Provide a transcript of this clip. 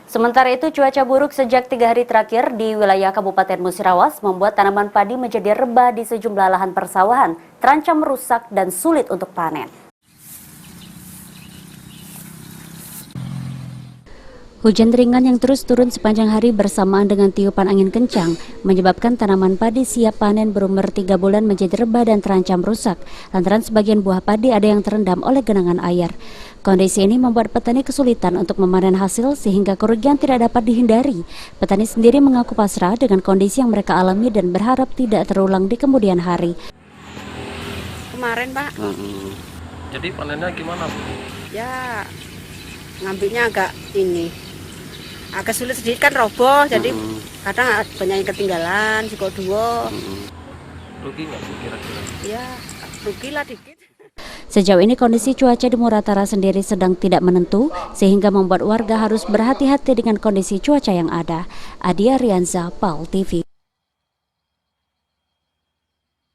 Sementara itu, cuaca buruk sejak 3 hari terakhir di wilayah Kabupaten Musirawas membuat tanaman padi menjadi rebah di sejumlah lahan persawahan, terancam rusak dan sulit untuk panen. Hujan ringan yang terus turun sepanjang hari bersamaan dengan tiupan angin kencang menyebabkan tanaman padi siap panen berumur 3 bulan menjadi rebah dan terancam rusak, lantaran sebagian buah padi ada yang terendam oleh genangan air. Kondisi ini membuat petani kesulitan untuk memanen hasil sehingga kerugian tidak dapat dihindari. Petani sendiri mengaku pasrah dengan kondisi yang mereka alami dan berharap tidak terulang di kemudian hari. Kemarin, Pak. Jadi panennya gimana, Bu? Ya, ngambilnya agak sulit sedikit kan roboh, jadi kadang banyak yang ketinggalan, jika dua. Rugi nggak Bu kira-kira? Ya, rugi lah dikit. Sejauh ini kondisi cuaca di Muratara sendiri sedang tidak menentu sehingga membuat warga harus berhati-hati dengan kondisi cuaca yang ada. Adia Rianza, PAL TV.